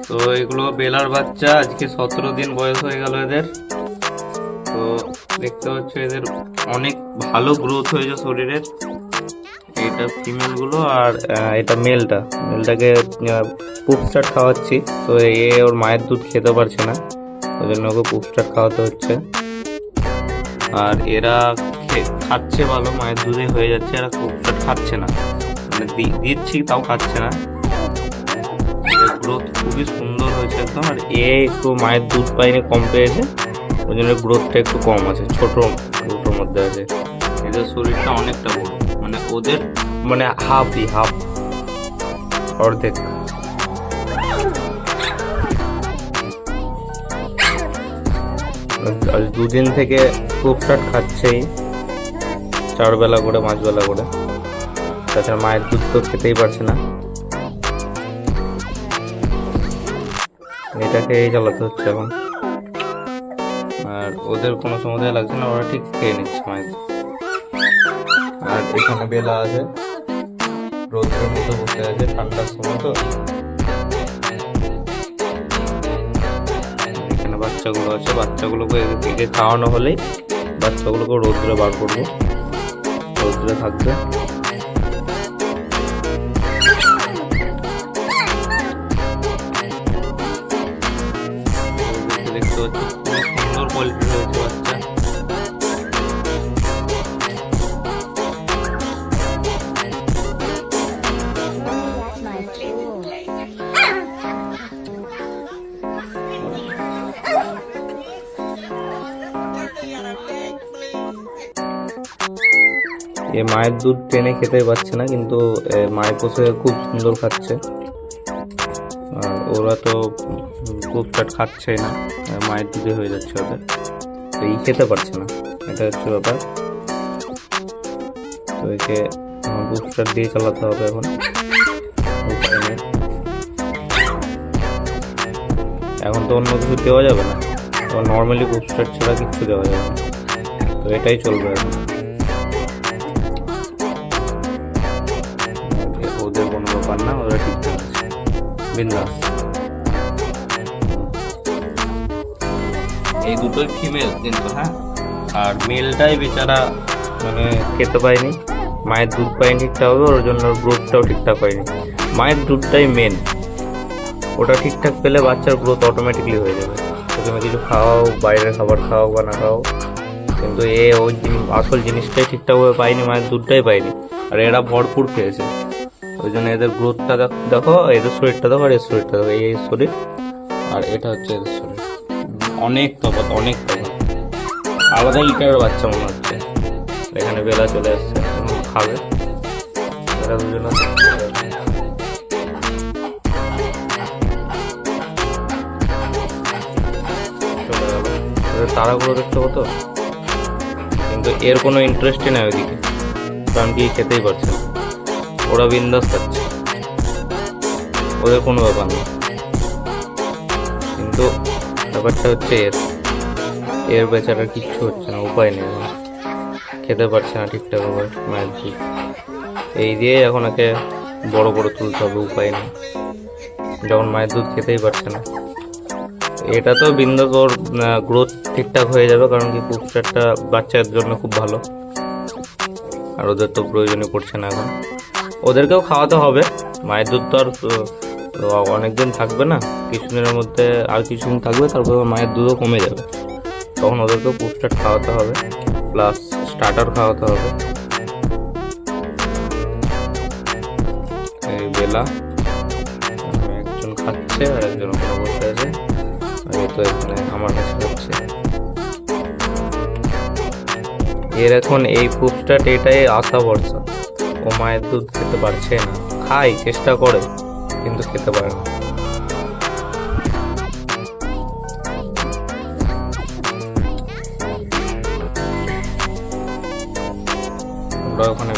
তো এগুলো বেলার বাচ্চা, আজকে 17 দিন বয়স হয়ে গেল এদের। তো দেখতে পাচ্ছ এদের অনেক ভালো গ্রোথ হয়েছে শরীরের। এটা ফিমেল গুলো আর এটা মেলটাকে পুপ স্টার্ট খাওয়াচ্ছি। তো এ ওর মায়ের দুধ খেতে পারছে না, ওই জন্য ওকে পুপ স্টার্ট খাওয়াতে হচ্ছে। আর এরা খাচ্ছে ভালো, মায়ের দুধে হয়ে যাচ্ছে, এরা পুপ স্টার্ট খাচ্ছে না, মানে দিচ্ছি তাও খাচ্ছে না। গ্রোথ খুবই সুন্দর হয়েছে একদম। আর এ একটু মায়ের দুধ পাইনি, কম পেয়েছে, ওই জন্য গ্রোথটা একটু কম আছে, ছোটোর মধ্যে আছে। এদের শরীরটা অনেকটা বড়, মানে ওদের মানে হাফ অর্ধেক। দুদিন থেকে পুপ স্টার্ট খাচ্ছেই, 4 বেলা করে 5 বেলা করে। তাছাড়া মায়ের দুধ তো খেতেই পারছে না, এটাকে চালাতে হচ্ছে এখন। আর ওদের কোনো সমস্যা লাগছে না, ওরা ঠিক খেয়ে নিচ্ছে মায়ের। আর এখানে বেলা আছে, রোদের মধ্যে বসে আছে, ঠান্ডার সময় তো। এখানে বাচ্চাগুলো আছে, বাচ্চাগুলোকে এদিকে খাওয়ানো হলেই বাচ্চাগুলোকে রোদ্রে বার করবো, রোদ্রে থাকবে। দেখতে পাচ্ছি খুব সুন্দর কোয়ালিটি রয়েছে বাচ্চা। এ মায়ের দুধ টেনে খেতে পারছে না, কিন্তু মায়ের পোষে খুব সুন্দর খাচ্ছে। আর ওরা তো পুপ স্টার্ট খাচ্ছেই না, মায়ের দুধে হয়ে যাচ্ছে ওদের, তো খেতে পারছে না, এটা হচ্ছে ব্যাপার। তো একে পুপ স্টার্ট দিয়ে চালাতে হবে এখন। এখন তো অন্য কিছু দেওয়া যাবে না, তো নর্মালি পুপ স্টার্ট ছাড়া কিচ্ছু দেওয়া যাবে না, তো এটাই চলবে এখন। ওদের কোনো ব্যাপার না, ওরা ঠিকঠাক আছে, বিন্দাস। এই দুটোই ফিমেল কিন্তু, হ্যাঁ। আর মেলটাই বেচারা মানে খেতে পায়নি, মায়ের দুধ পায়নি ঠিকঠাকভাবে, ওর জন্য গ্রোথটাও ঠিকঠাক হয়নি। মায়ের দুধটাই মেন, ওটা ঠিকঠাক পেলে বাচ্চার গ্রোথ অটোমেটিকলি হয়ে যাবে। তুমি কিছু খাওয়াও, বাইরের খাবার খাও বা না খাও, কিন্তু ওই আসল জিনিসটাই ঠিকঠাকভাবে পায়নি, মায়ের দুধটাই পায়নি। আর এরা ভরপুর খেয়েছে, ওই জন্য এদের গ্রোথটা দেখো, এদের শরীরটা দেখো, আর এর শরীরটা দেখো, এই শরীর আর এটা হচ্ছে এদের শরীর, অনেক তফাৎ। আলাদা লিটারের বাচ্চা মনে হচ্ছে। এখানে বেলা চলে আসছে, খাবে এরা দুজনে। চলে গেল, এদের তারাগুলো দেখতে হতো, কিন্তু এর কোনো ইন্টারেস্টই নেই ওইদিকে, কারণ কি খেতেই পারছে না, ওরা বিন্দাস খাচ্ছে, ওদের কোনো ব্যাপার নেই। কিন্তু ব্যাপারটা হচ্ছে এর বেচারার কিচ্ছু হচ্ছে না, উপায় নেই, খেতে পারছে না ঠিকঠাকভাবে মায়ের দুধ। এই দিয়ে এখন একে বড় তুলতে হবে, উপায় নেই, যখন মায়ের দুধ খেতেই পারছে না। এটা তো বিন্দাস ওর গ্রোথ ঠিকঠাক হয়ে যাবে, কারণ কি পুপ স্টার্টটা বাচ্চার জন্য খুব ভালো। আর ওদের তো প্রয়োজনই পড়ছে না এখন, ওদেরকেও খাওয়াতে হবে। মায়ের দুধ তো আর অনেকদিন থাকবে না, কিছুদিনের মধ্যে আর কিছুদিন থাকবে, তারপর মায়ের দুধও কমে যাবে, তখন ওদেরকেও পুপ স্টার্ট খাওয়াতে হবে, প্লাস স্টার্টার খাওয়াতে হবে। এই বেলা একজন খাচ্ছে আর একজন ওখানে বসে আছে, আর এই তো এখানে আমার কাছে খাচ্ছে। এর এখন এই পুপ স্টার্ট এটাই আশা ভরসা, ও মায়ের দুধ খেতে পারছে না, খায় চেষ্টা করে কিন্তু খেতে পারে না। ওরা ওখানে